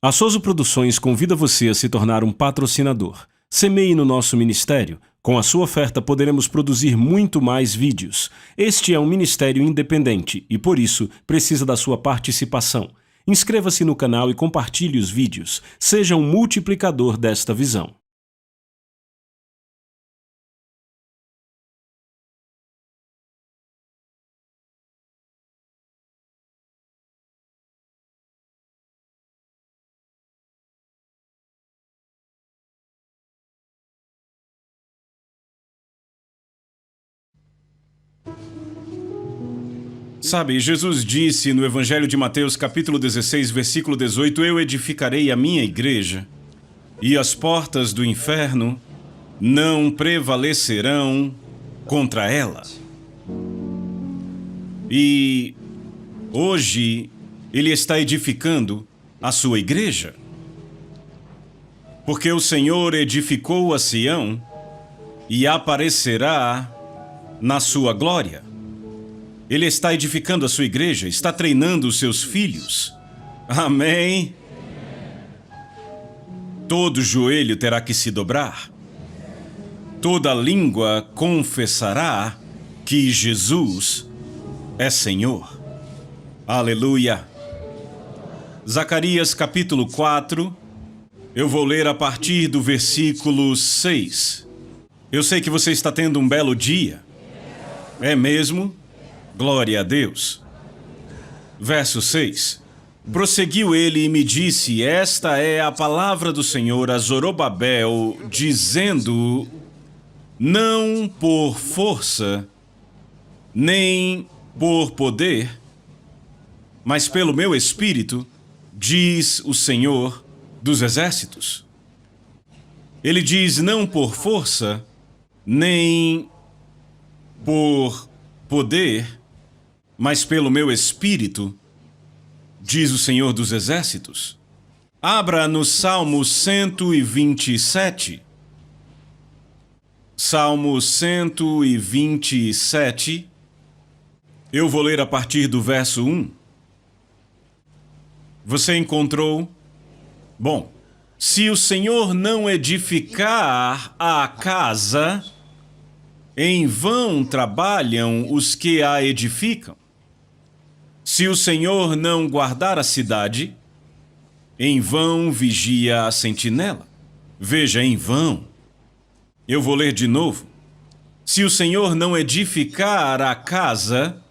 A Souza Produções convida você a se tornar um patrocinador. Semeie no nosso ministério. Com a sua oferta poderemos produzir muito mais vídeos. Este é um ministério independente e, por isso, precisa da sua participação. Inscreva-se no canal e compartilhe os vídeos. Seja um multiplicador desta visão. Sabe, Jesus disse no Evangelho de Mateus, capítulo 16, versículo 18, "Eu edificarei a minha igreja, e as portas do inferno não prevalecerão contra ela." E hoje Ele está edificando a sua igreja. Porque o Senhor edificou a Sião e aparecerá na sua glória. Ele está edificando a sua igreja, está treinando os seus filhos. Amém? Todo joelho terá que se dobrar. Toda língua confessará que Jesus é Senhor. Aleluia! Zacarias capítulo 4, eu vou ler a partir do versículo 6. Eu sei que você está tendo um belo dia. É mesmo? Glória a Deus. Verso 6. Prosseguiu ele e me disse: "Esta é a palavra do Senhor a Zorobabel, dizendo: não por força, nem por poder, mas pelo meu Espírito, diz o Senhor dos Exércitos." Ele diz não por força, nem por poder, mas pelo meu Espírito, diz o Senhor dos Exércitos. Abra no Salmo 127. Salmo 127. Eu vou ler a partir do verso 1. Você encontrou? Bom, se o Senhor não edificar a casa, em vão trabalham os que a edificam. Se o Senhor não guardar a cidade, em vão vigia a sentinela. Veja, em vão. Eu vou ler de novo. Se o Senhor não edificar a casa,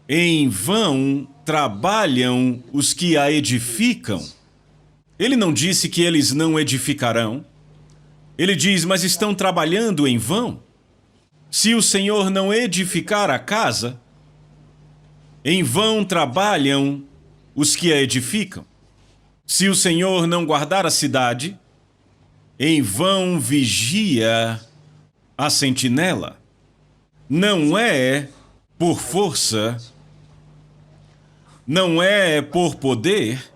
em vão trabalham os que a edificam. Ele não disse que eles não edificarão. Ele diz, mas estão trabalhando em vão. Se o Senhor não edificar a casa, em vão trabalham os que a edificam. Se o Senhor não guardar a cidade, em vão vigia a sentinela. Não é por força, não é por poder,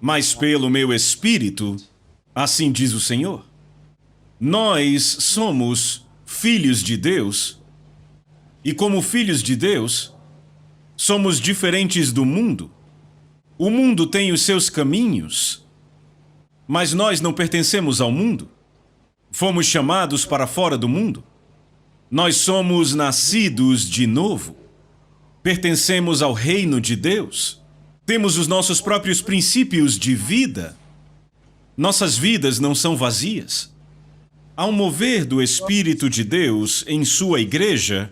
mas pelo meu Espírito, assim diz o Senhor. Nós somos filhos de Deus, e como filhos de Deus, somos diferentes do mundo. O mundo tem os seus caminhos, mas nós não pertencemos ao mundo. Fomos chamados para fora do mundo. Nós somos nascidos de novo. Pertencemos ao reino de Deus. Temos os nossos próprios princípios de vida. Nossas vidas não são vazias. Há um mover do Espírito de Deus em sua igreja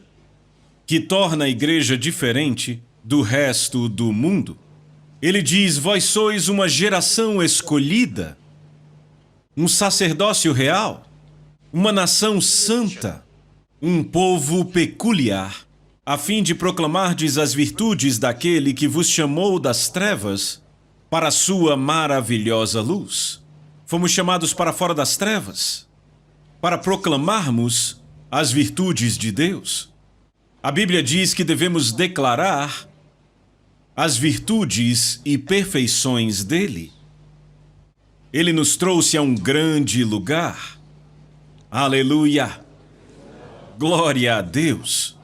que torna a igreja diferente do resto do mundo. Ele diz, vós sois uma geração escolhida, um sacerdócio real, uma nação santa, um povo peculiar, a fim de proclamardes as virtudes daquele que vos chamou das trevas para a sua maravilhosa luz. Fomos chamados para fora das trevas, para proclamarmos as virtudes de Deus. A Bíblia diz que devemos declarar as virtudes e perfeições dele. Ele nos trouxe a um grande lugar. Aleluia! Glória a Deus!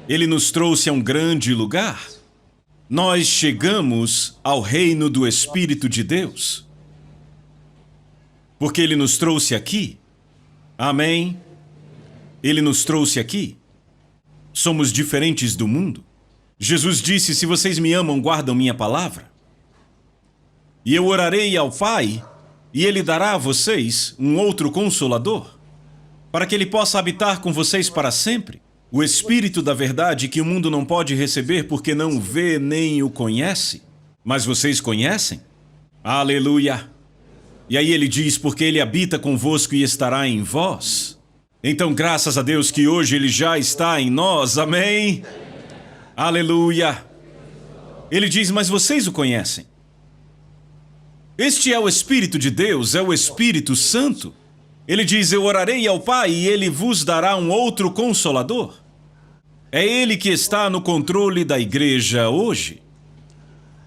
Ele nos trouxe a um grande lugar. nós chegamos ao reino do Espírito de Deus. Porque Ele nos trouxe aqui. Amém? Ele nos trouxe aqui. Somos diferentes do mundo. Jesus disse: se vocês me amam, guardam minha palavra. E eu orarei ao Pai, e Ele dará a vocês um outro Consolador, para que Ele possa habitar com vocês para sempre. O Espírito da verdade que o mundo não pode receber porque não o vê nem o conhece. Mas vocês conhecem? Aleluia! E aí ele diz: porque Ele habita convosco e estará em vós. Então, graças a Deus que hoje Ele já está em nós. Amém? Aleluia! Ele diz: mas vocês o conhecem. Este é o Espírito de Deus, é o Espírito Santo. Ele diz: eu orarei ao Pai e Ele vos dará um outro Consolador. É Ele que está no controle da igreja hoje.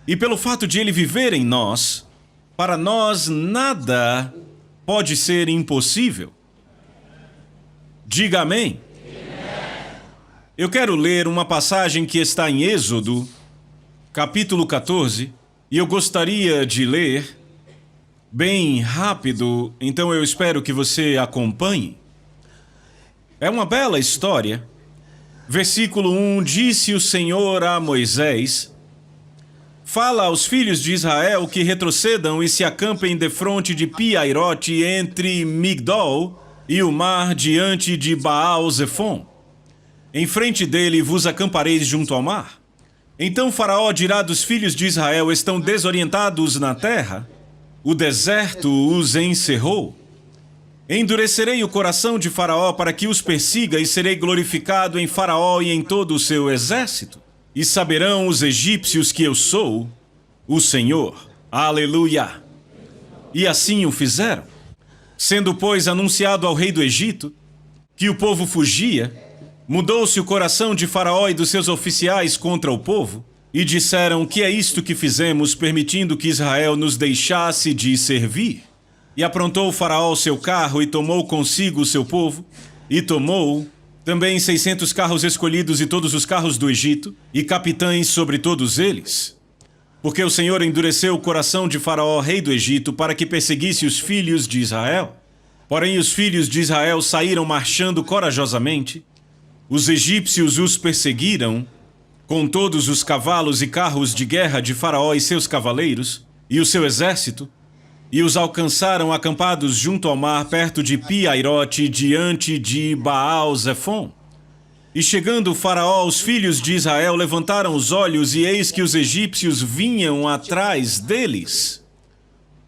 E pelo fato de Ele viver em nós, para nós nada pode ser impossível. Diga amém. Eu quero ler uma passagem que está em Êxodo, capítulo 14, e eu gostaria de ler bem rápido, então eu espero que você acompanhe. É uma bela história. Versículo 1, disse o Senhor a Moisés: fala aos filhos de Israel que retrocedam e se acampem defronte de Pi-Hairote, entre Migdol e o mar, diante de Baal-Zefon. Em frente dele vos acampareis junto ao mar. Então Faraó dirá dos filhos de Israel: estão desorientados na terra, o deserto os encerrou. Endurecerei o coração de Faraó para que os persiga, e serei glorificado em Faraó e em todo o seu exército. E saberão os egípcios que eu sou o Senhor. Aleluia! E assim o fizeram. Sendo, pois, anunciado ao rei do Egito que o povo fugia, mudou-se o coração de Faraó e dos seus oficiais contra o povo, e disseram: que é isto que fizemos, permitindo que Israel nos deixasse de servir? E aprontou o Faraó seu carro e tomou consigo o seu povo, e tomou também 600 carros escolhidos e todos os carros do Egito, e capitães sobre todos eles. Porque o Senhor endureceu o coração de Faraó, rei do Egito, para que perseguisse os filhos de Israel. Porém os filhos de Israel saíram marchando corajosamente. Os egípcios os perseguiram, com todos os cavalos e carros de guerra de Faraó e seus cavaleiros, e o seu exército, e os alcançaram acampados junto ao mar, perto de Pi-Hairote, diante de Baal-Zefon. E chegando Faraó, os filhos de Israel levantaram os olhos, e eis que os egípcios vinham atrás deles.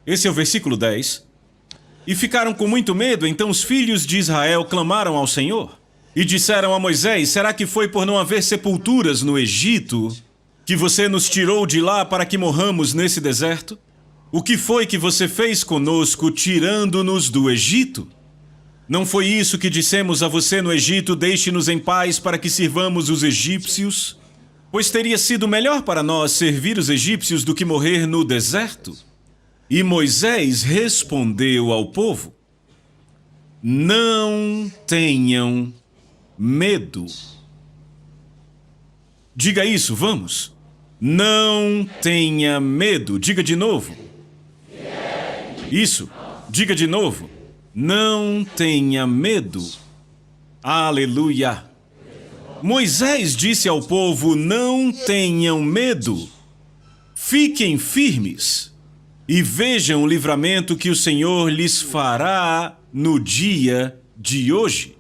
Esse é o versículo 10. E ficaram com muito medo. Então os filhos de Israel clamaram ao Senhor e disseram a Moisés: será que foi por não haver sepulturas no Egito que você nos tirou de lá para que morramos nesse deserto? O que foi que você fez conosco, tirando-nos do Egito? Não foi isso que dissemos a você no Egito: deixe-nos em paz para que sirvamos os egípcios? Pois teria sido melhor para nós servir os egípcios do que morrer no deserto. E Moisés respondeu ao povo: não tenham medo. Diga isso, vamos. Não tenha medo. Diga de novo. Isso, diga de novo. Não tenha medo. Aleluia. Moisés disse ao povo: não tenham medo. Fiquem firmes e vejam o livramento que o Senhor lhes fará no dia de hoje.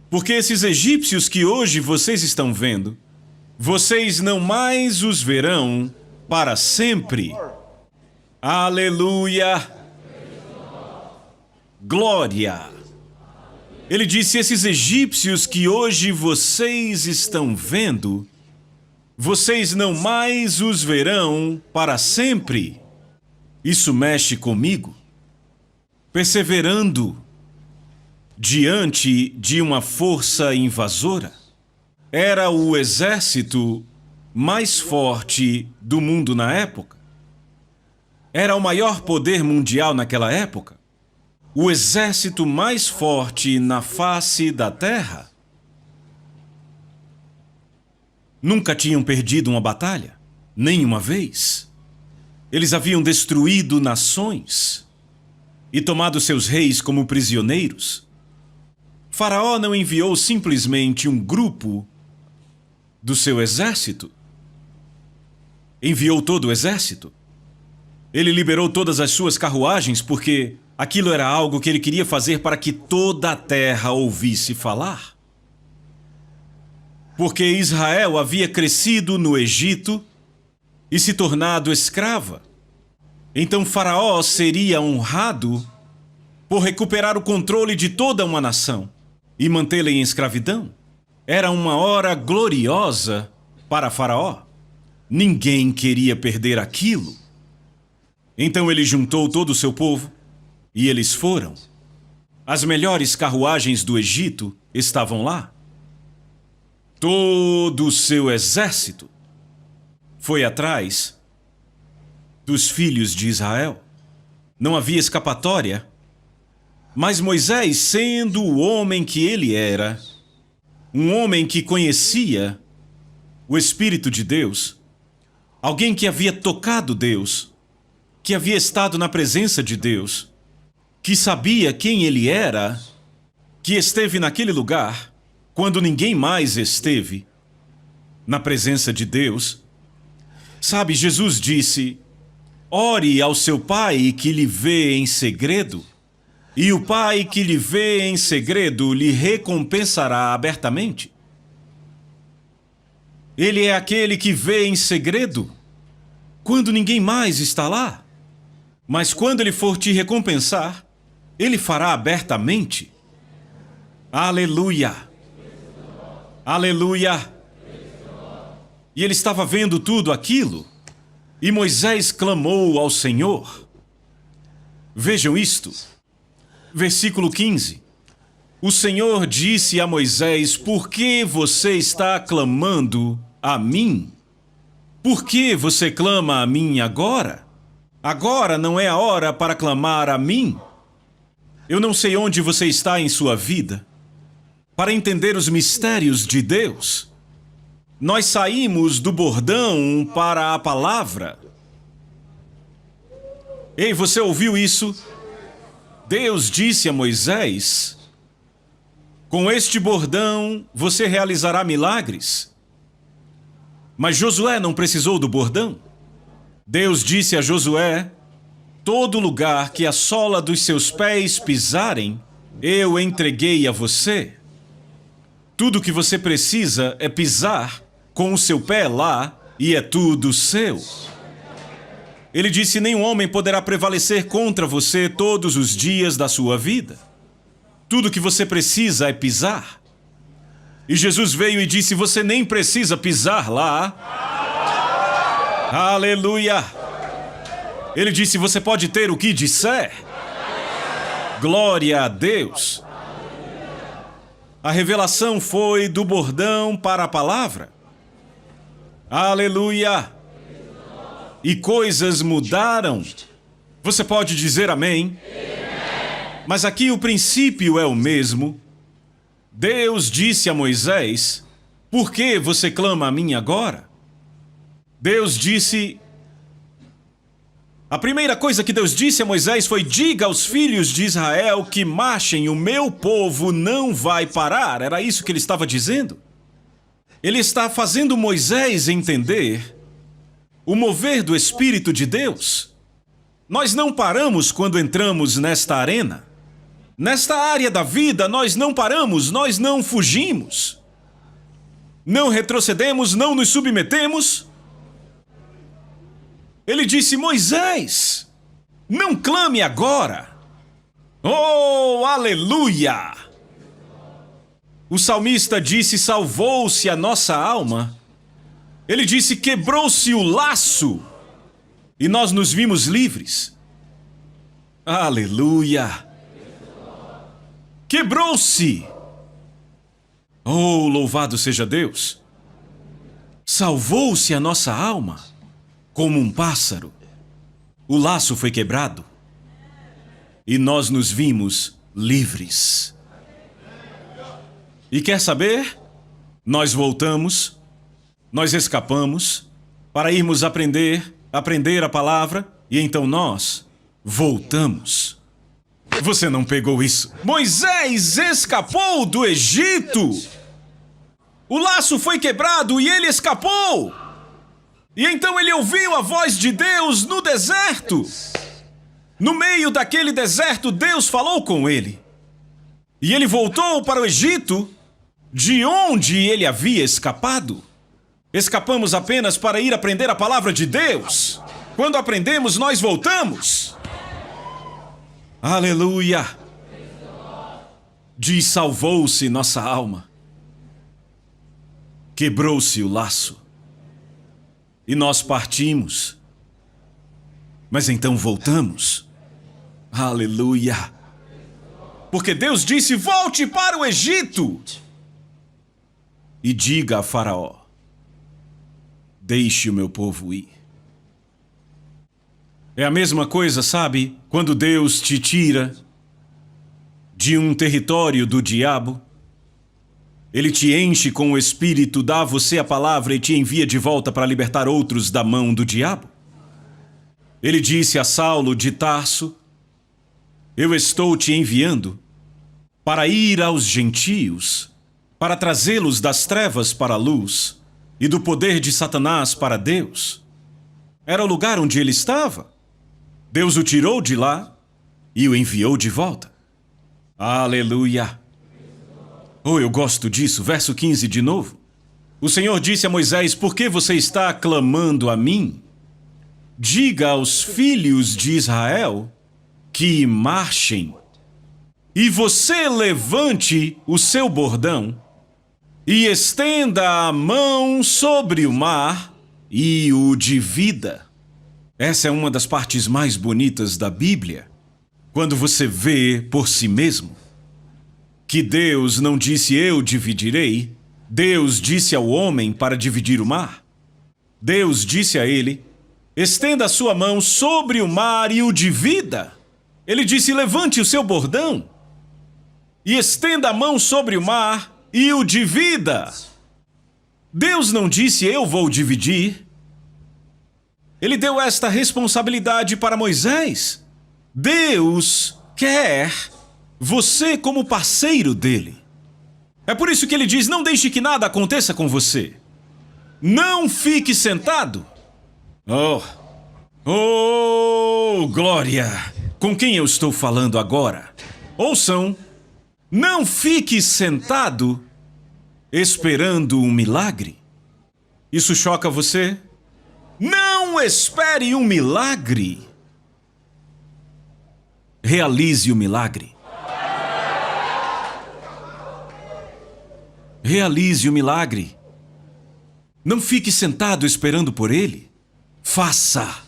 Porque esses egípcios que hoje vocês estão vendo, vocês não mais os verão para sempre. Aleluia! Glória! Ele disse: esses egípcios que hoje vocês estão vendo, vocês não mais os verão para sempre. Isso mexe comigo. Perseverando diante de uma força invasora. Era o exército mais forte do mundo na época. Era o maior poder mundial naquela época. O exército mais forte na face da terra. Nunca tinham perdido uma batalha. nenhuma vez. Eles haviam destruído nações e tomado seus reis como prisioneiros. Faraó não enviou simplesmente um grupo do seu exército. Enviou todo o exército. Ele liberou todas as suas carruagens porque aquilo era algo que ele queria fazer para que toda a terra ouvisse falar. Porque Israel havia crescido no Egito e se tornado escrava. Então Faraó seria honrado por recuperar o controle de toda uma nação e mantê-la em escravidão. Era uma hora gloriosa para Faraó. Ninguém queria perder aquilo. Então ele juntou todo o seu povo e eles foram. As melhores carruagens do Egito estavam lá. Todo o seu exército foi atrás dos filhos de Israel. Não havia escapatória. Mas Moisés, sendo o homem que ele era, um homem que conhecia o Espírito de Deus, alguém que havia tocado Deus, que havia estado na presença de Deus, que sabia quem ele era, que esteve naquele lugar quando ninguém mais esteve na presença de Deus. Sabe, Jesus disse: ore ao seu pai que lhe vê em segredo, e o pai que lhe vê em segredo lhe recompensará abertamente. Ele é aquele que vê em segredo, quando ninguém mais está lá. Mas quando ele for te recompensar, ele fará abertamente. Aleluia! Aleluia! E ele estava vendo tudo aquilo, e Moisés clamou ao Senhor. Vejam isto. Versículo 15. O Senhor disse a Moisés: por que você está clamando a mim? Por que você clama a mim agora? Agora não é a hora para clamar a mim. Eu não sei onde você está em sua vida para entender os mistérios de Deus. Nós saímos do bordão para a palavra. Ei, você ouviu isso? Deus disse a Moisés: com este bordão você realizará milagres. Mas Josué não precisou do bordão. Deus disse a Josué: todo lugar que a sola dos seus pés pisarem, eu entreguei a você. Tudo que você precisa é pisar com o seu pé lá e é tudo seu. Ele disse: nenhum homem poderá prevalecer contra você todos os dias da sua vida. Tudo que você precisa é pisar. E Jesus veio e disse: você nem precisa pisar lá. Aleluia! Ele disse: você pode ter o que disser. Glória a Deus! A revelação foi do bordão para a palavra. Aleluia! E coisas mudaram. Você pode dizer amém? Mas aqui o princípio é o mesmo. Deus disse a Moisés: por que você clama a mim agora? Deus disse... A primeira coisa que Deus disse a Moisés foi: diga aos filhos de Israel que marchem, o meu povo não vai parar. Era isso que ele estava dizendo. Ele está fazendo Moisés entender o mover do Espírito de Deus. Nós não paramos quando entramos nesta arena. Nesta área da vida, nós não paramos, nós não fugimos. Não retrocedemos, não nos submetemos. Ele disse: Moisés, não clame agora. Oh, aleluia! O salmista disse: salvou-se a nossa alma. Ele disse: quebrou-se o laço e nós nos vimos livres. Aleluia! Quebrou-se. Oh, louvado seja Deus! Salvou-se a nossa alma. Como um pássaro, o laço foi quebrado e nós nos vimos livres. E quer saber? Nós voltamos, nós escapamos para irmos aprender a palavra, e então nós voltamos. Você não pegou isso? Moisés escapou do Egito. O laço foi quebrado e ele escapou. E então ele ouviu a voz de Deus no deserto. No meio daquele deserto, Deus falou com ele. E ele voltou para o Egito, de onde ele havia escapado. Escapamos apenas para ir aprender a palavra de Deus. Quando aprendemos, nós voltamos. Aleluia! Diz: salvou-se nossa alma. Quebrou-se o laço. E nós partimos. Mas então voltamos. Aleluia! Porque Deus disse: volte para o Egito. E diga a Faraó: deixe o meu povo ir. É a mesma coisa, sabe? Quando Deus te tira de um território do diabo, Ele te enche com o Espírito, dá a você a palavra e te envia de volta para libertar outros da mão do diabo. Ele disse a Saulo de Tarso: eu estou te enviando para ir aos gentios, para trazê-los das trevas para a luz e do poder de Satanás para Deus. Era o lugar onde ele estava. Deus o tirou de lá e o enviou de volta. Aleluia! Oh, eu gosto disso. Verso 15 de novo. O Senhor disse a Moisés: por que você está clamando a mim? Diga aos filhos de Israel que marchem. E você levante o seu bordão e estenda a mão sobre o mar e o divida. Essa é uma das partes mais bonitas da Bíblia. Quando você vê por si mesmo que Deus não disse eu dividirei, Deus disse ao homem para dividir o mar. Deus disse a ele: estenda a sua mão sobre o mar e o divida. Ele disse: levante o seu bordão e estenda a mão sobre o mar e o divida. Deus não disse eu vou dividir. Ele deu esta responsabilidade para Moisés. Deus quer você como parceiro dele. É por isso que ele diz: não deixe que nada aconteça com você. Não fique sentado. Oh, glória! Com quem eu estou falando agora? Ouçam. Não fique sentado esperando um milagre. Isso choca você? Não espere um milagre. Realize o milagre. Realize o milagre. Não fique sentado esperando por ele. Faça.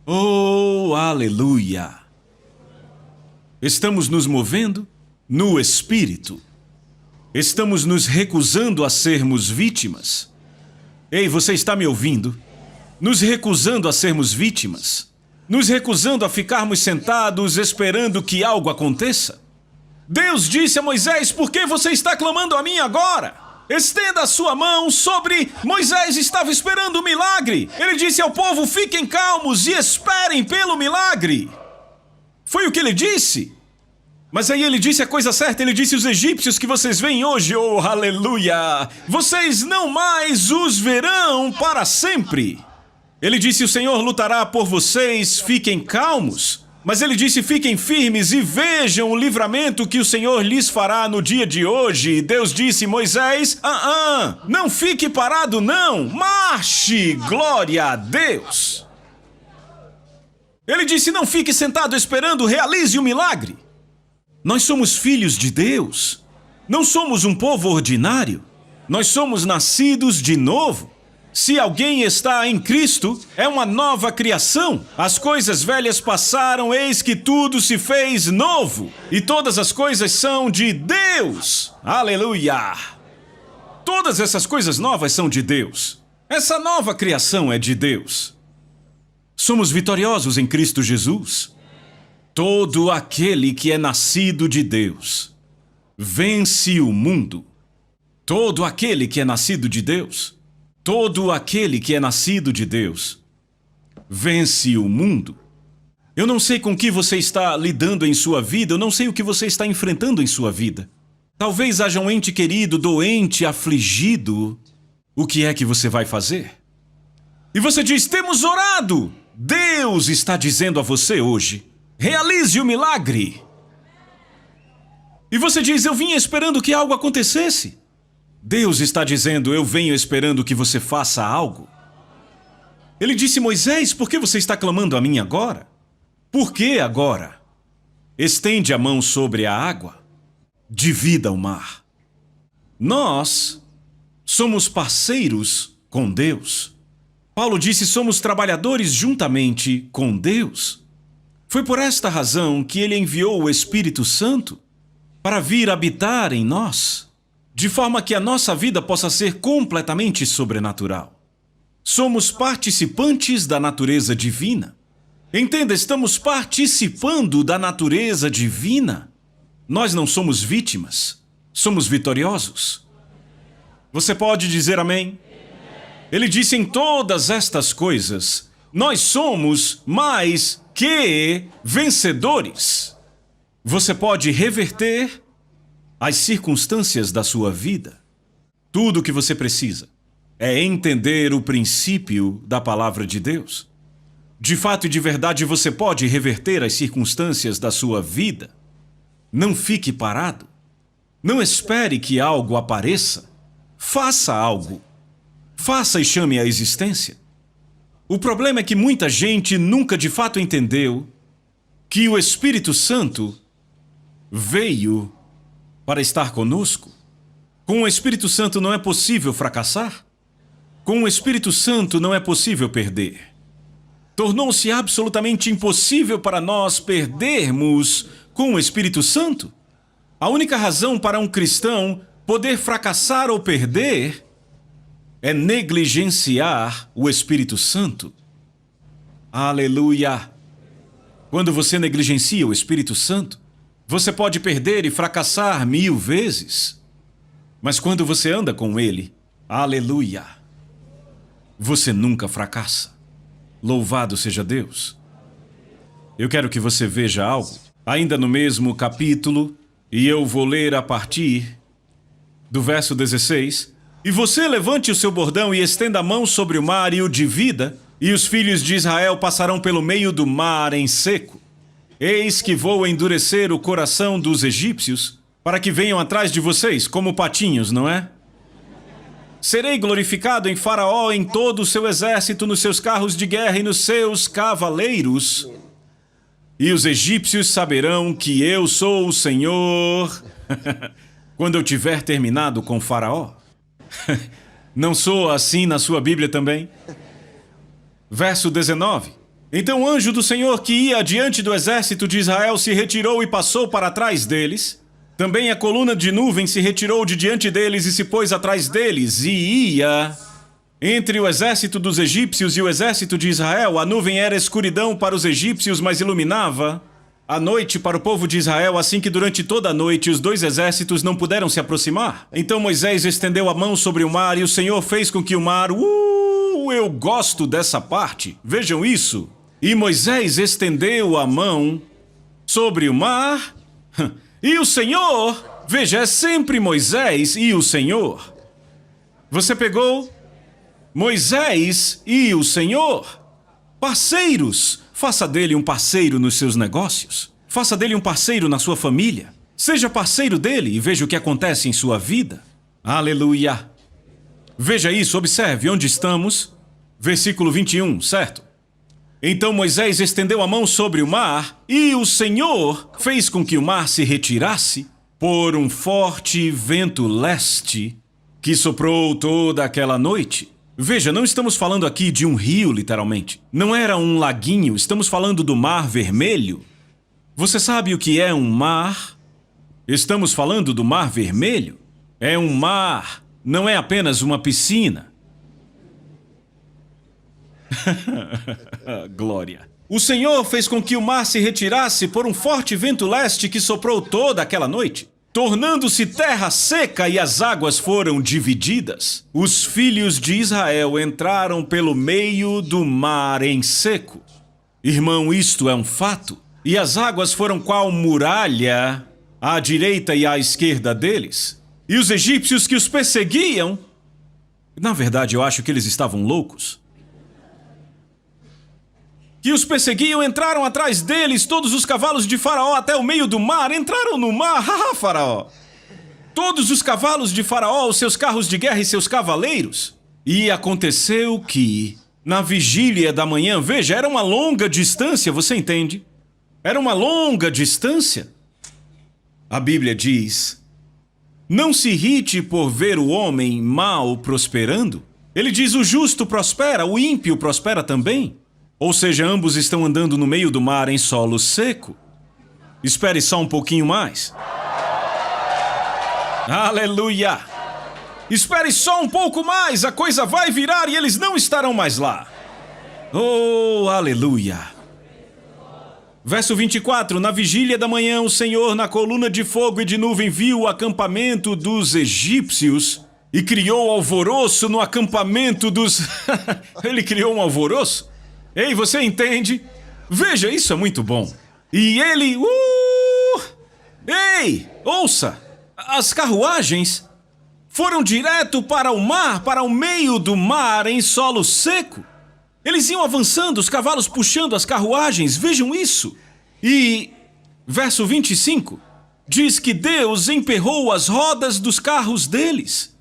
Oh, aleluia! Estamos nos movendo no Espírito. Estamos nos recusando a sermos vítimas. Ei, você está me ouvindo? Nos recusando a sermos vítimas. Nos recusando a ficarmos sentados esperando que algo aconteça. Deus disse a Moisés: por que você está clamando a mim agora? Estenda a sua mão sobre... Moisés estava esperando o milagre. Ele disse ao povo: fiquem calmos e esperem pelo milagre. Foi o que ele disse. Mas aí ele disse a coisa certa. Ele disse: os egípcios que vocês veem hoje, oh aleluia, vocês não mais os verão para sempre. Ele disse: o Senhor lutará por vocês, fiquem calmos. Mas ele disse: fiquem firmes e vejam o livramento que o Senhor lhes fará no dia de hoje. Deus disse: Moisés, não fique parado não, marche, glória a Deus. Ele disse: não fique sentado esperando, realize o milagre. Nós somos filhos de Deus. Não somos um povo ordinário. Nós somos nascidos de novo. Se alguém está em Cristo, é uma nova criação. As coisas velhas passaram, eis que tudo se fez novo. E todas as coisas são de Deus. Aleluia! Todas essas coisas novas são de Deus. Essa nova criação é de Deus. Somos vitoriosos em Cristo Jesus. Todo aquele que é nascido de Deus vence o mundo. Todo aquele que é nascido de Deus, todo aquele que é nascido de Deus, vence o mundo. Eu não sei com que você está lidando em sua vida, eu não sei o que você está enfrentando em sua vida. Talvez haja um ente querido, doente, afligido. O que é que você vai fazer? E você diz, temos orado! Deus está dizendo a você hoje, realize o milagre! E você diz, eu vim esperando que algo acontecesse. Deus está dizendo, eu venho esperando que você faça algo. Ele disse, Moisés, por que você está clamando a mim agora? Por que agora? Estende a mão sobre a água, divida o mar. Nós somos parceiros com Deus. Paulo disse, somos trabalhadores juntamente com Deus. Foi por esta razão que ele enviou o Espírito Santo para vir habitar em nós, de forma que a nossa vida possa ser completamente sobrenatural. Somos participantes da natureza divina. Entenda, estamos participando da natureza divina. Nós não somos vítimas, somos vitoriosos. Você pode dizer amém? Ele disse em todas estas coisas, nós somos mais que vencedores. Você pode reverter as circunstâncias da sua vida. Tudo o que você precisa é entender o princípio da palavra de Deus. De fato e de verdade, você pode reverter as circunstâncias da sua vida. Não fique parado. Não espere que algo apareça. Faça algo. Faça e chame à existência. O problema é que muita gente nunca de fato entendeu que o Espírito Santo veio para estar conosco. Com o Espírito Santo não é possível fracassar. Com o Espírito Santo não é possível perder. Tornou-se absolutamente impossível para nós perdermos com o Espírito Santo. A única razão para um cristão poder fracassar ou perder é negligenciar o Espírito Santo. Aleluia! Quando você negligencia o Espírito Santo, você pode perder e fracassar 1000 vezes. Mas quando você anda com Ele, aleluia, você nunca fracassa. Louvado seja Deus. Eu quero que você veja algo, ainda no mesmo capítulo, e eu vou ler a partir do verso 16. E você levante o seu bordão e estenda a mão sobre o mar e o divida, e os filhos de Israel passarão pelo meio do mar em seco. Eis que vou endurecer o coração dos egípcios, para que venham atrás de vocês como patinhos, não é? Serei glorificado em Faraó, em todo o seu exército, nos seus carros de guerra e nos seus cavaleiros. E os egípcios saberão que eu sou o Senhor quando eu tiver terminado com Faraó. Não sou assim na sua Bíblia também? Verso 19. Então o anjo do Senhor que ia adiante do exército de Israel se retirou e passou para trás deles. Também a coluna de nuvem se retirou de diante deles e se pôs atrás deles, e ia entre o exército dos egípcios e o exército de Israel. A nuvem era escuridão para os egípcios, mas iluminava a noite para o povo de Israel, assim que durante toda a noite os dois exércitos não puderam se aproximar. Então Moisés estendeu a mão sobre o mar, e o Senhor fez com que o mar... eu gosto dessa parte. Vejam isso. E Moisés estendeu a mão sobre o mar... E o Senhor, veja, é sempre Moisés e o Senhor. Você pegou Moisés e o Senhor, parceiros. Faça dele um parceiro nos seus negócios. Faça dele um parceiro na sua família. Seja parceiro dele e veja o que acontece em sua vida. Aleluia. Veja isso, observe onde estamos. Versículo 21, certo? Então Moisés estendeu a mão sobre o mar, e o Senhor fez com que o mar se retirasse por um forte vento leste que soprou toda aquela noite. Veja, não estamos falando aqui de um rio, literalmente. Não era um laguinho, estamos falando do Mar Vermelho. Você sabe o que é um mar? Estamos falando do Mar Vermelho. É um mar, não é apenas uma piscina. Glória. O Senhor fez com que o mar se retirasse por um forte vento leste que soprou toda aquela noite. tornando-se terra seca e as águas foram divididas. Os filhos de Israel entraram pelo meio do mar em seco. Irmão, isto é um fato. E as águas foram qual muralha à direita e à esquerda deles. E os egípcios que os perseguiam, na verdade eu acho que eles estavam loucos, que os perseguiam, entraram atrás deles, todos os cavalos de Faraó até o meio do mar, entraram no mar, haha, Faraó. Todos os cavalos de Faraó, os seus carros de guerra e seus cavaleiros. E aconteceu que, na vigília da manhã, veja, era uma longa distância, você entende? Era uma longa distância. A Bíblia diz: não se irrite por ver o homem mau prosperando. Ele diz: o justo prospera, o ímpio prospera também. Ou seja, ambos estão andando no meio do mar em solo seco. Espere só um pouquinho mais. Aleluia! Espere só um pouco mais, a coisa vai virar e eles não estarão mais lá. Oh, aleluia! Verso 24, na vigília da manhã, o Senhor, na coluna de fogo e de nuvem, viu o acampamento dos egípcios e criou alvoroço no acampamento dos... Ele criou um alvoroço? Ei, você entende? Veja, isso é muito bom. E ele... Ei, ouça! As carruagens foram direto para o mar, para o meio do mar em solo seco. Eles iam avançando, os cavalos puxando as carruagens, vejam isso. E, verso 25, diz que Deus emperrou as rodas dos carros deles.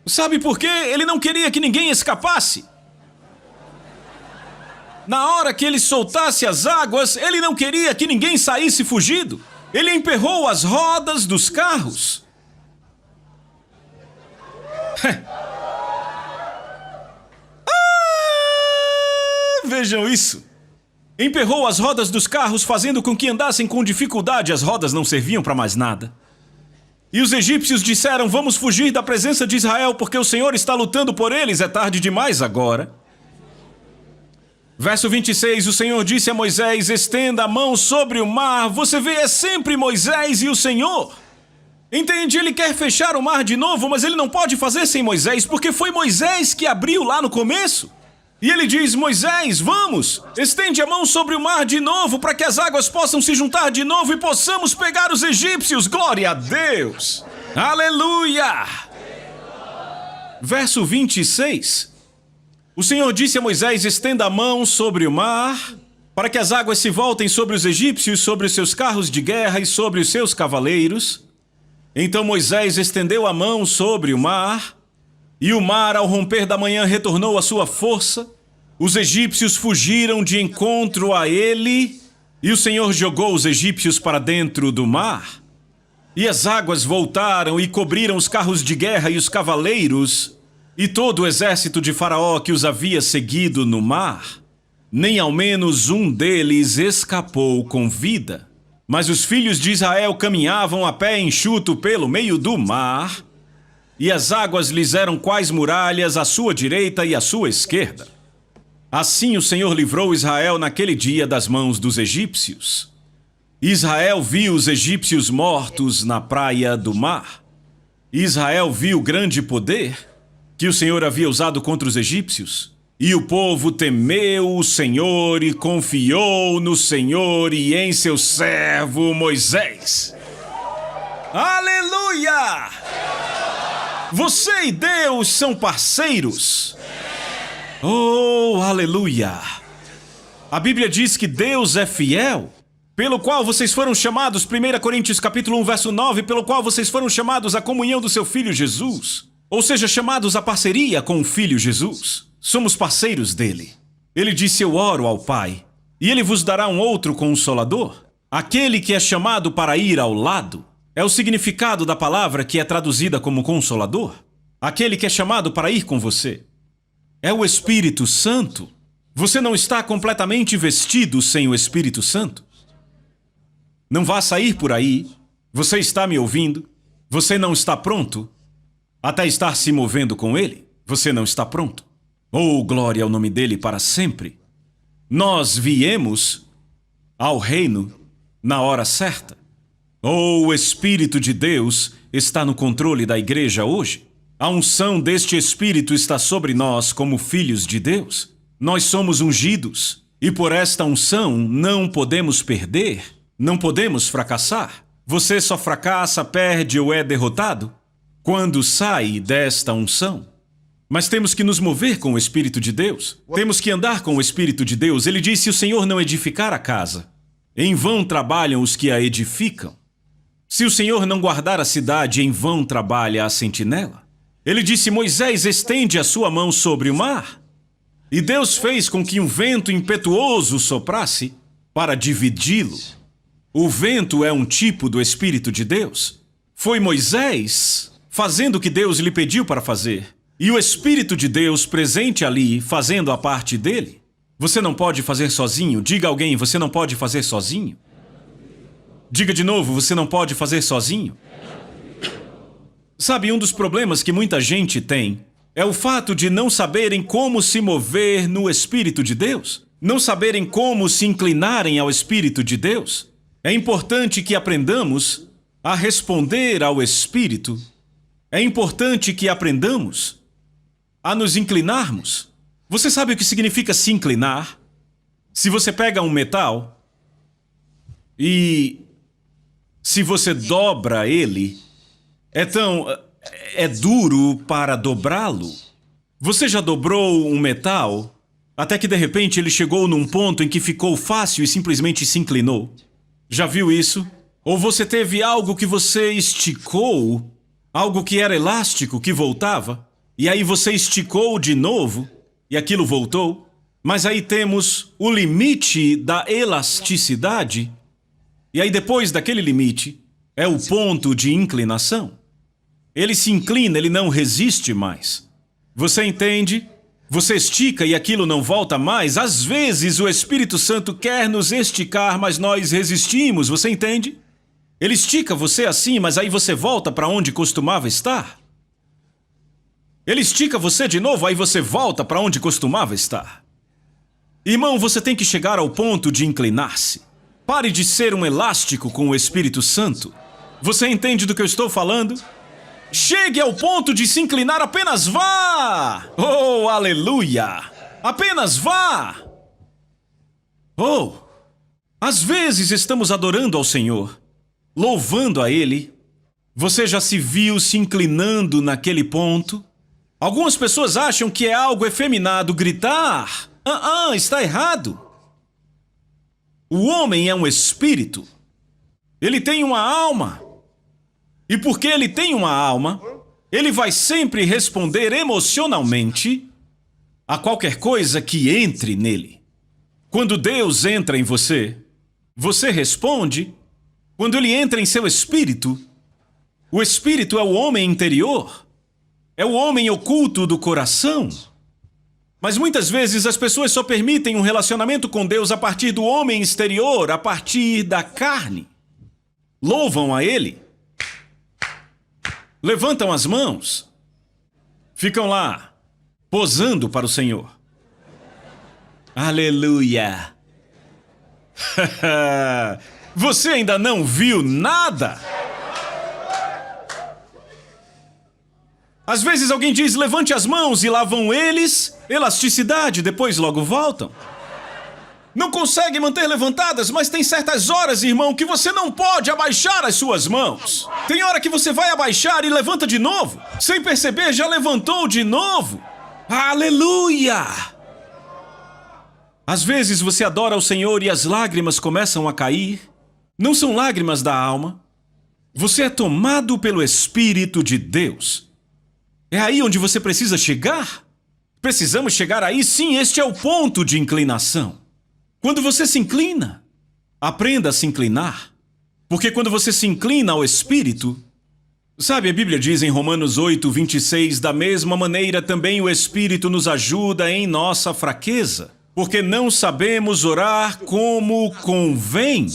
Sabe por quê? Ele não queria que ninguém escapasse. Na hora que ele soltasse as águas, ele não queria que ninguém saísse fugido. Ele emperrou as rodas dos carros. Vejam isso. Emperrou as rodas dos carros, fazendo com que andassem com dificuldade. As rodas não serviam para mais nada. E os egípcios disseram: vamos fugir da presença de Israel, porque o Senhor está lutando por eles. É tarde demais agora. Verso 26, o Senhor disse a Moisés: estenda a mão sobre o mar. Você vê, é sempre Moisés e o Senhor. Entende? Ele quer fechar o mar de novo, mas ele não pode fazer sem Moisés, porque foi Moisés que abriu lá no começo. E ele diz: Moisés, vamos, estende a mão sobre o mar de novo, para que as águas possam se juntar de novo e possamos pegar os egípcios. Glória a Deus! Aleluia! Verso 26. O Senhor disse a Moisés: estenda a mão sobre o mar, para que as águas se voltem sobre os egípcios, sobre os seus carros de guerra e sobre os seus cavaleiros. Então Moisés estendeu a mão sobre o mar, e o mar, ao romper da manhã, retornou à sua força. Os egípcios fugiram de encontro a ele, e o Senhor jogou os egípcios para dentro do mar. E as águas voltaram e cobriram os carros de guerra e os cavaleiros, e todo o exército de Faraó que os havia seguido no mar. Nem ao menos um deles escapou com vida. Mas os filhos de Israel caminhavam a pé enxuto pelo meio do mar, e as águas lhes eram quais muralhas à sua direita e à sua esquerda. Assim o Senhor livrou Israel naquele dia das mãos dos egípcios. Israel viu os egípcios mortos na praia do mar. Israel viu o grande poder que o Senhor havia usado contra os egípcios. E o povo temeu o Senhor e confiou no Senhor e em seu servo Moisés. Aleluia! Você e Deus são parceiros. Oh, aleluia! A Bíblia diz que Deus é fiel, pelo qual vocês foram chamados, 1 Coríntios capítulo 1, verso 9, pelo qual vocês foram chamados à comunhão do seu Filho Jesus. Ou seja, chamados à parceria com o Filho Jesus. Somos parceiros dele. Ele disse: eu oro ao Pai, e ele vos dará um outro Consolador. Aquele que é chamado para ir ao lado. É o significado da palavra que é traduzida como Consolador. Aquele que é chamado para ir com você. É o Espírito Santo. Você não está completamente vestido sem o Espírito Santo. Não vá sair por aí. Você está me ouvindo? Você não está pronto? Até estar se movendo com ele? Você não está pronto. Oh, glória ao nome dele para sempre. Nós viemos ao reino na hora certa. O Espírito de Deus está no controle da igreja hoje. A unção deste Espírito está sobre nós como filhos de Deus. Nós somos ungidos e por esta unção não podemos perder, não podemos fracassar. Você só fracassa, perde ou é derrotado quando sai desta unção. Mas temos que nos mover com o Espírito de Deus. Temos que andar com o Espírito de Deus. Ele disse: se o Senhor não edificar a casa, em vão trabalham os que a edificam. Se o Senhor não guardar a cidade, em vão trabalha a sentinela. Ele disse: Moisés, estende a sua mão sobre o mar. E Deus fez com que um vento impetuoso soprasse para dividi-lo. O vento é um tipo do Espírito de Deus. Foi Moisés fazendo o que Deus lhe pediu para fazer. E o Espírito de Deus presente ali, fazendo a parte dele. Você não pode fazer sozinho. Diga a alguém: você não pode fazer sozinho. Diga de novo: você não pode fazer sozinho. Sabe, um dos problemas que muita gente tem é o fato de não saberem como se mover no Espírito de Deus. Não saberem como se inclinarem ao Espírito de Deus. É importante que aprendamos a responder ao Espírito. É importante que aprendamos a nos inclinarmos. Você sabe o que significa se inclinar? Se você pega um metal e se você dobra ele, é duro para dobrá-lo. Você já dobrou um metal até que de repente ele chegou num ponto em que ficou fácil e simplesmente se inclinou? Já viu isso? Ou você teve algo que você esticou, algo que era elástico, que voltava, e aí você esticou de novo e aquilo voltou? Mas aí temos o limite da elasticidade, e aí depois daquele limite é o ponto de inclinação. Ele se inclina, ele não resiste mais. Você entende? Você estica e aquilo não volta mais. Às vezes o Espírito Santo quer nos esticar, mas nós resistimos, você entende? Ele estica você assim, mas aí você volta para onde costumava estar. Ele estica você de novo, aí você volta para onde costumava estar. Irmão, você tem que chegar ao ponto de inclinar-se. Pare de ser um elástico com o Espírito Santo. Você entende do que eu estou falando? Chegue ao ponto de se inclinar, apenas vá! Oh, aleluia! Apenas vá! Oh, às vezes estamos adorando ao Senhor, louvando a Ele. Você já se viu se inclinando naquele ponto? Algumas pessoas acham que é algo efeminado gritar. Está errado. O homem é um espírito. Ele tem uma alma. E porque ele tem uma alma, ele vai sempre responder emocionalmente a qualquer coisa que entre nele. Quando Deus entra em você, você responde. Quando ele entra em seu espírito, o espírito é o homem interior. É o homem oculto do coração. Mas muitas vezes as pessoas só permitem um relacionamento com Deus a partir do homem exterior, a partir da carne. Louvam a Ele. Levantam as mãos. Ficam lá, posando para o Senhor. Aleluia! Você ainda não viu nada? Às vezes alguém diz: levante as mãos, e lá vão eles, elasticidade, depois logo voltam. Não conseguem manter levantadas, mas tem certas horas, irmão, que você não pode abaixar as suas mãos. Tem hora que você vai abaixar e levanta de novo. Sem perceber, já levantou de novo. Aleluia! Às vezes você adora ao Senhor e as lágrimas começam a cair. Não são lágrimas da alma. Você é tomado pelo Espírito de Deus. É aí onde você precisa chegar? Precisamos chegar aí, sim, este é o ponto de inclinação. Quando você se inclina, aprenda a se inclinar. Porque quando você se inclina ao Espírito, sabe, a Bíblia diz em Romanos 8:26, da mesma maneira também o Espírito nos ajuda em nossa fraqueza, porque não sabemos orar como convém.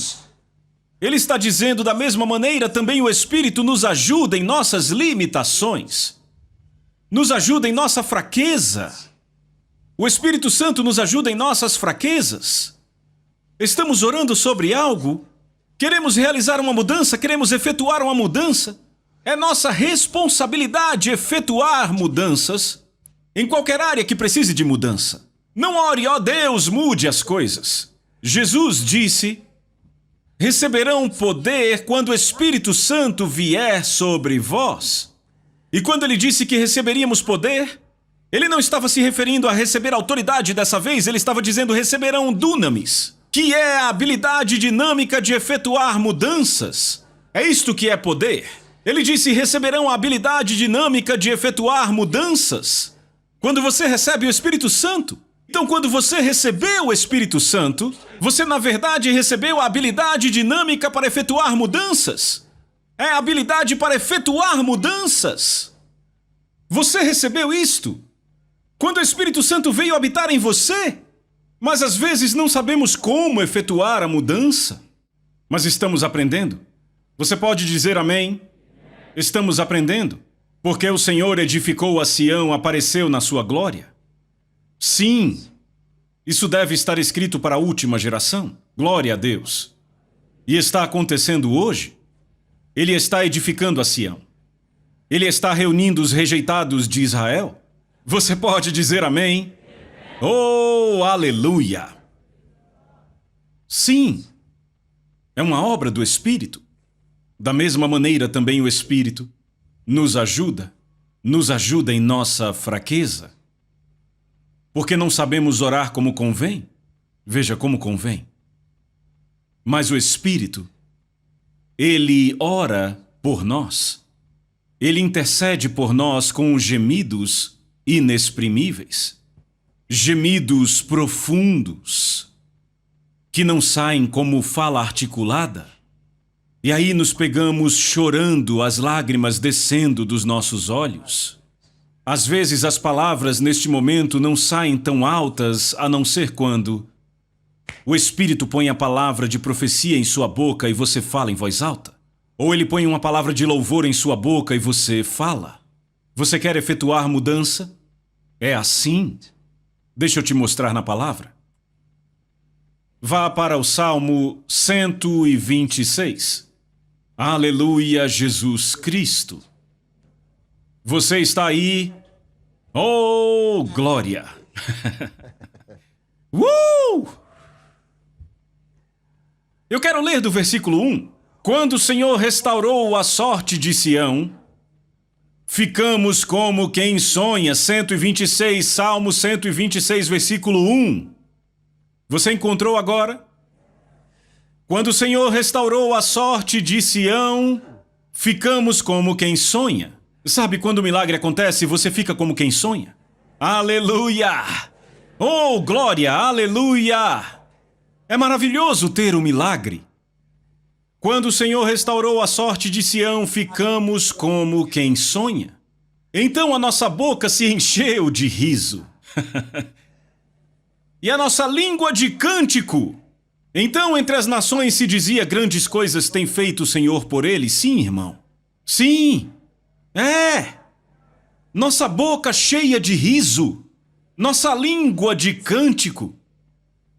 Ele está dizendo, da mesma maneira também o Espírito nos ajuda em nossas limitações. Nos ajuda em nossa fraqueza. O Espírito Santo nos ajuda em nossas fraquezas. Estamos orando sobre algo Queremos realizar uma mudança, queremos efetuar uma mudança. É nossa responsabilidade efetuar mudanças em qualquer área que precise de mudança. Não ore, ó Deus, mude as coisas. Jesus disse: receberão poder quando o Espírito Santo vier sobre vós. E quando ele disse que receberíamos poder, ele não estava se referindo a receber autoridade dessa vez, ele estava dizendo receberão dunamis, que é a habilidade dinâmica de efetuar mudanças. É isto que é poder. Ele disse receberão a habilidade dinâmica de efetuar mudanças. Quando você recebe o Espírito Santo. Então, quando você recebeu o Espírito Santo, você na verdade recebeu a habilidade dinâmica para efetuar mudanças. É a habilidade para efetuar mudanças. Você recebeu isto quando o Espírito Santo veio habitar em você. Mas às vezes não sabemos como efetuar a mudança. Mas estamos aprendendo. Você pode dizer amém? Estamos aprendendo. Porque o Senhor edificou a Sião, apareceu na sua glória. Sim, isso deve estar escrito para a última geração. Glória a Deus. E está acontecendo hoje. Ele está edificando a Sião. Ele está reunindo os rejeitados de Israel. Você pode dizer amém? Oh, aleluia! Sim, é uma obra do Espírito. Da mesma maneira também o Espírito nos ajuda em nossa fraqueza. Porque não sabemos orar como convém. Veja como convém. Mas o Espírito, ele ora por nós. Ele intercede por nós com gemidos inexprimíveis. Gemidos profundos, que não saem como fala articulada. E aí nos pegamos chorando, as lágrimas descendo dos nossos olhos. Às vezes as palavras neste momento não saem tão altas, a não ser quando o Espírito põe a palavra de profecia em sua boca e você fala em voz alta. Ou ele põe uma palavra de louvor em sua boca e você fala. Você quer efetuar mudança? É assim. Deixa eu te mostrar na palavra. Vá para o Salmo 126. Aleluia, Jesus Cristo. Você está aí? Oh, glória! Eu quero ler do versículo 1. Quando o Senhor restaurou a sorte de Sião, ficamos como quem sonha. 126, Salmo 126, versículo 1. Você encontrou agora? Quando o Senhor restaurou a sorte de Sião, ficamos como quem sonha. Sabe quando o milagre acontece, você fica como quem sonha? Aleluia! Oh, glória! Aleluia! É maravilhoso ter um milagre. Quando o Senhor restaurou a sorte de Sião, ficamos como quem sonha. Então a nossa boca se encheu de riso. E a nossa língua de cântico. Então entre as nações se dizia: grandes coisas tem feito o Senhor por eles. Sim, irmão. Sim. Nossa boca cheia de riso. Nossa língua de cântico.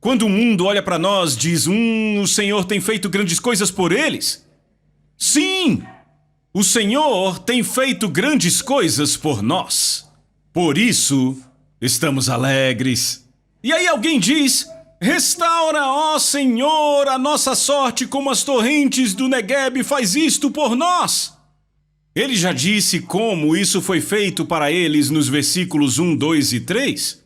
Quando o mundo olha para nós, diz: o Senhor tem feito grandes coisas por eles. Sim, o Senhor tem feito grandes coisas por nós. Por isso, estamos alegres. E aí alguém diz: restaura, ó Senhor, a nossa sorte como as torrentes do Negueb faz isto por nós. Ele já disse como isso foi feito para eles nos versículos 1, 2 e 3.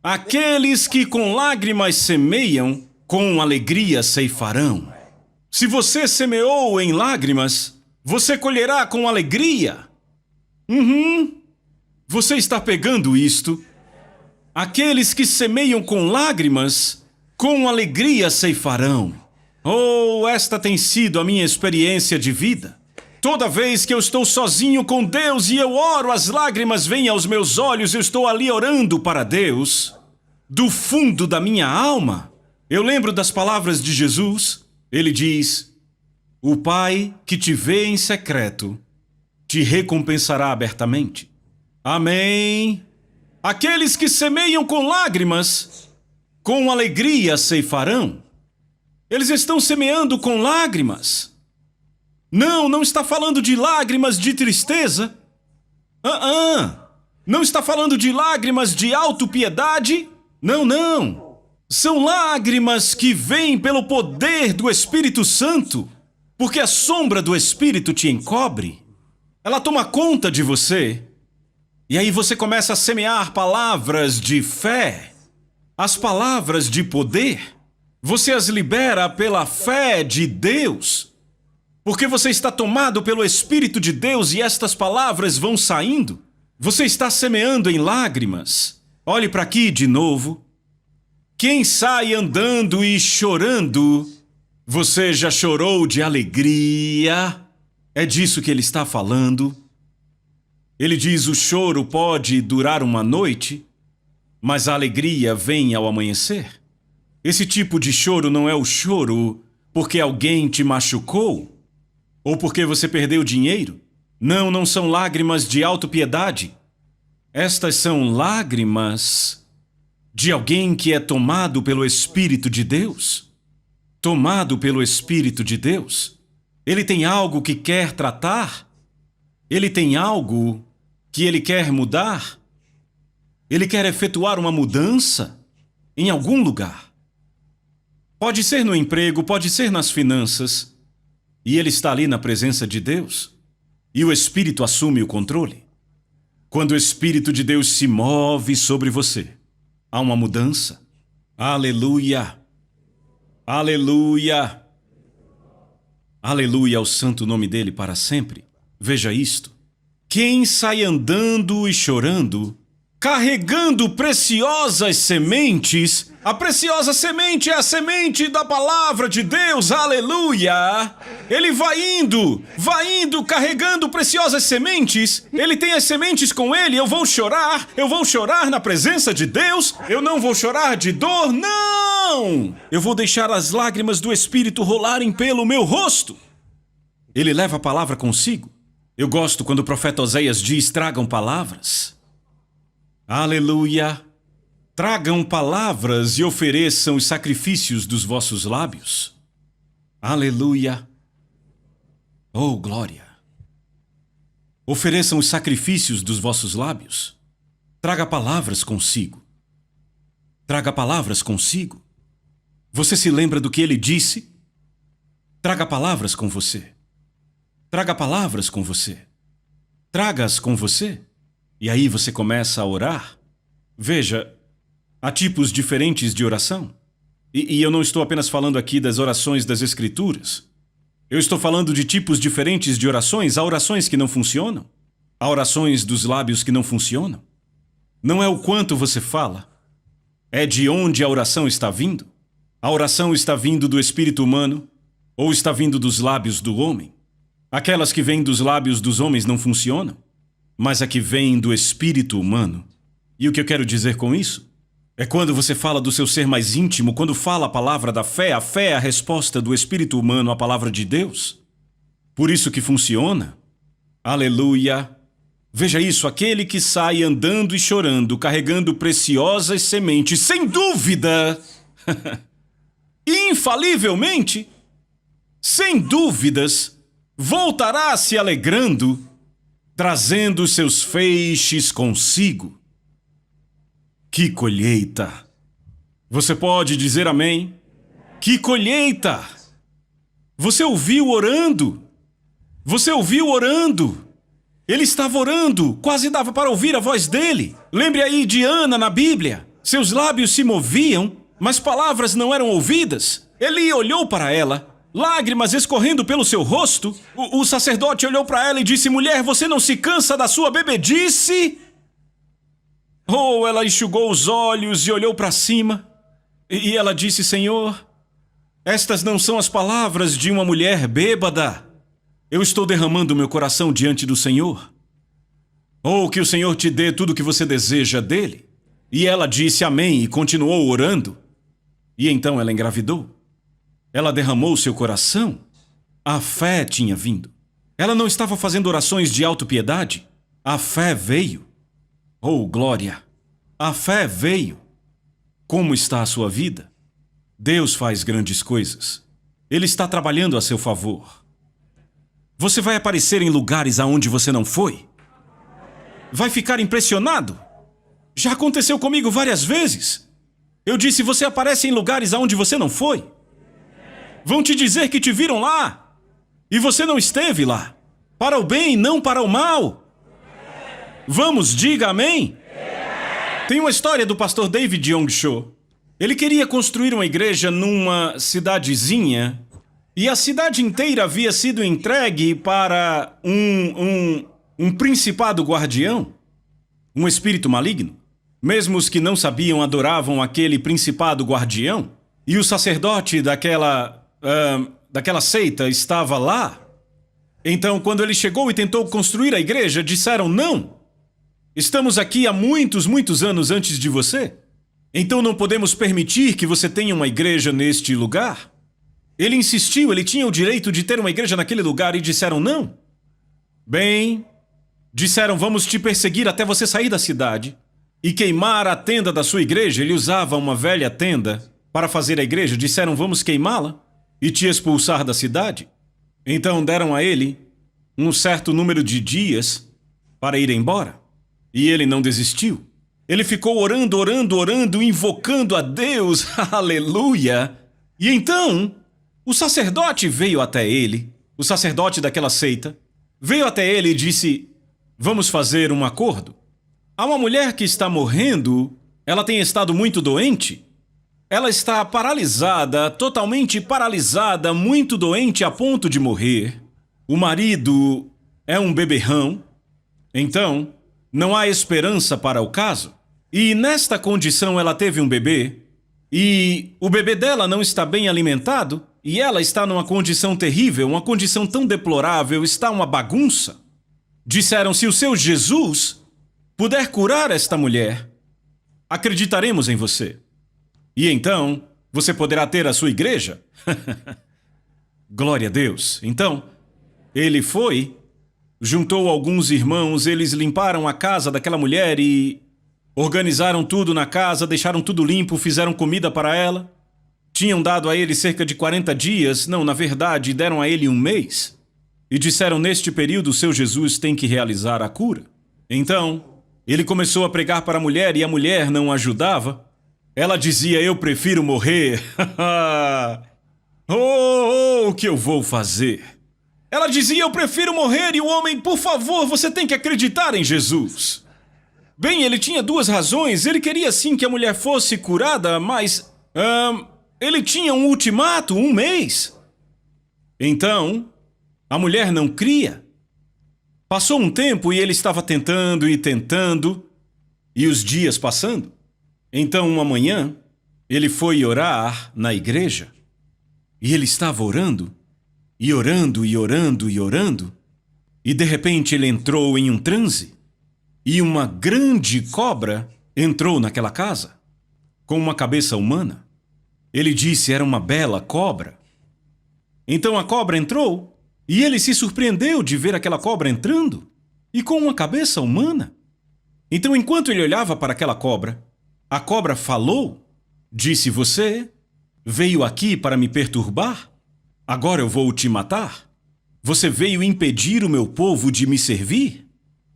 Aqueles que com lágrimas semeiam, com alegria ceifarão. Se você semeou em lágrimas, você colherá com alegria. Você está pegando isto? Aqueles que semeiam com lágrimas, com alegria ceifarão. Oh, esta tem sido a minha experiência de vida. Toda vez que eu estou sozinho com Deus e eu oro, as lágrimas vêm aos meus olhos, eu estou ali orando para Deus. Do fundo da minha alma, eu lembro das palavras de Jesus. Ele diz: o Pai que te vê em secreto, te recompensará abertamente. Amém. Aqueles que semeiam com lágrimas, com alegria ceifarão. Eles estão semeando com lágrimas. Não, não está falando de lágrimas de tristeza. Não está falando de lágrimas de autopiedade. Não, não. São lágrimas que vêm pelo poder do Espírito Santo, porque a sombra do Espírito te encobre. Ela toma conta de você. E aí você começa a semear palavras de fé, as palavras de poder. Você as libera pela fé de Deus, porque você está tomado pelo Espírito de Deus e estas palavras vão saindo. Você está semeando em lágrimas. Olhe para aqui de novo. Quem sai andando e chorando, você já chorou de alegria? É disso que ele está falando. Ele diz: o choro pode durar uma noite, mas a alegria vem ao amanhecer. Esse tipo de choro não é o choro porque alguém te machucou ou porque você perdeu dinheiro. Não, não são lágrimas de autopiedade. Estas são lágrimas de alguém que é tomado pelo Espírito de Deus. Tomado pelo Espírito de Deus. Ele tem algo que quer tratar. Ele tem algo que ele quer mudar. Ele quer efetuar uma mudança em algum lugar. Pode ser no emprego, pode ser nas finanças. E ele está ali na presença de Deus. E o Espírito assume o controle. Quando o Espírito de Deus se move sobre você, há uma mudança. Aleluia! Aleluia! Aleluia ao santo nome dele para sempre. Veja isto. Quem sai andando e chorando, carregando preciosas sementes, a preciosa semente é a semente da palavra de Deus, aleluia! Ele vai indo, carregando preciosas sementes, ele tem as sementes com ele, eu vou chorar na presença de Deus, eu não vou chorar de dor, não! Eu vou deixar as lágrimas do Espírito rolarem pelo meu rosto. Ele leva a palavra consigo. Eu gosto quando o profeta Oséias diz: tragam palavras. Aleluia! Tragam palavras e ofereçam os sacrifícios dos vossos lábios. Aleluia! Oh, glória! Ofereçam os sacrifícios dos vossos lábios. Traga palavras consigo. Traga palavras consigo. Você se lembra do que ele disse? Traga palavras com você. Traga palavras com você. Traga-as com você. E aí você começa a orar. Veja, há tipos diferentes de oração. E eu não estou apenas falando aqui das orações das Escrituras. Eu estou falando de tipos diferentes de orações. Há orações que não funcionam. Há orações dos lábios que não funcionam. Não é o quanto você fala. É de onde a oração está vindo. A oração está vindo do espírito humano ou está vindo dos lábios do homem. Aquelas que vêm dos lábios dos homens não funcionam, mas a que vem do espírito humano. E o que eu quero dizer com isso? É quando você fala do seu ser mais íntimo, quando fala a palavra da fé, a fé é a resposta do espírito humano à palavra de Deus. Por isso que funciona. Aleluia! Veja isso, aquele que sai andando e chorando, carregando preciosas sementes, sem dúvida, infalivelmente, sem dúvidas, voltará se alegrando, trazendo seus feixes consigo. Que colheita! Você pode dizer amém? Que colheita! Você ouviu orando? Você ouviu orando? Ele estava orando, quase dava para ouvir a voz dele. Lembre aí de Ana na Bíblia. Seus lábios se moviam, mas palavras não eram ouvidas. Eli olhou para ela, lágrimas escorrendo pelo seu rosto. O sacerdote olhou para ela e disse: mulher, você não se cansa da sua bebedice? Oh, ela enxugou os olhos e olhou para cima. E ela disse: Senhor, estas não são as palavras de uma mulher bêbada. Eu estou derramando meu coração diante do Senhor. Oh, que o Senhor te dê tudo o que você deseja dele. E ela disse amém e continuou orando. E então ela engravidou. Ela derramou seu coração. A fé tinha vindo. Ela não estava fazendo orações de autopiedade. A fé veio. Oh, glória! A fé veio. Como está a sua vida? Deus faz grandes coisas. Ele está trabalhando a seu favor. Você vai aparecer em lugares aonde você não foi. Vai ficar impressionado. Já aconteceu comigo várias vezes. Eu disse, você aparece em lugares aonde você não foi. Vão te dizer que te viram lá. E você não esteve lá. Para o bem, não para o mal. Vamos, diga amém. Tem uma história do pastor David Yong Cho. Ele queria construir uma igreja numa cidadezinha e a cidade inteira havia sido entregue para um principado guardião, um espírito maligno. Mesmo os que não sabiam adoravam aquele principado guardião e o sacerdote daquela seita estava lá. Então, quando ele chegou e tentou construir a igreja, disseram não. Estamos aqui há muitos anos antes de você. Então não podemos permitir que você tenha uma igreja neste lugar. Ele insistiu, ele tinha o direito de ter uma igreja naquele lugar e disseram não. Bem, disseram vamos te perseguir até você sair da cidade e queimar a tenda da sua igreja. Ele usava uma velha tenda para fazer a igreja. Disseram vamos queimá-la e te expulsar da cidade. Então deram a ele um certo número de dias para ir embora. E ele não desistiu. Ele ficou orando, invocando a Deus. Aleluia! E então, o sacerdote veio até ele, o sacerdote daquela seita, veio até ele e disse, vamos fazer um acordo. Há uma mulher que está morrendo, ela tem estado muito doente. Ela está paralisada, totalmente paralisada, muito doente a ponto de morrer. O marido é um beberrão. Então, não há esperança para o caso. E nesta condição ela teve um bebê. E o bebê dela não está bem alimentado. E ela está numa condição terrível, uma condição tão deplorável, está uma bagunça. Disseram, se o seu Jesus puder curar esta mulher, acreditaremos em você. E então, você poderá ter a sua igreja? Glória a Deus. Então, ele foi, juntou alguns irmãos, eles limparam a casa daquela mulher e organizaram tudo na casa, deixaram tudo limpo, fizeram comida para ela. Tinham dado a ele cerca de 40 dias, não, na verdade, deram a ele um mês. E disseram, neste período, o seu Jesus tem que realizar a cura. Então, ele começou a pregar para a mulher e a mulher não ajudava. Ela dizia, eu prefiro morrer. O que eu vou fazer? Ela dizia, eu prefiro morrer, e o homem, por favor, você tem que acreditar em Jesus. Bem, ele tinha duas razões. Ele queria sim que a mulher fosse curada, mas ele tinha um ultimato, um mês. Então, a mulher não cria. Passou um tempo e ele estava tentando, e os dias passando. Então, uma manhã, ele foi orar na igreja. E ele estava orando, e de repente ele entrou em um transe. E uma grande cobra entrou naquela casa, com uma cabeça humana. Ele disse, era uma bela cobra. Então a cobra entrou, e ele se surpreendeu de ver aquela cobra entrando, e com uma cabeça humana. Então, enquanto ele olhava para aquela cobra, a cobra falou, disse, você veio aqui para me perturbar? Agora eu vou te matar? Você veio impedir o meu povo de me servir?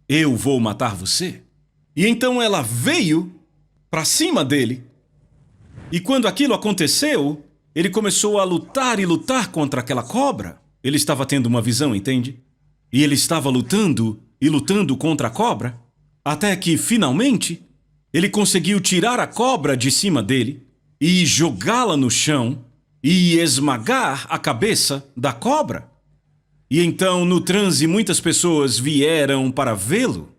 Eu vou matar você. E então ela veio para cima dele. E quando aquilo aconteceu, ele começou a lutar contra aquela cobra. Ele estava tendo uma visão, entende? E ele estava lutando contra a cobra, até que, finalmente, ele conseguiu tirar a cobra de cima dele e jogá-la no chão e esmagar a cabeça da cobra. E então, no transe, muitas pessoas vieram para vê-lo.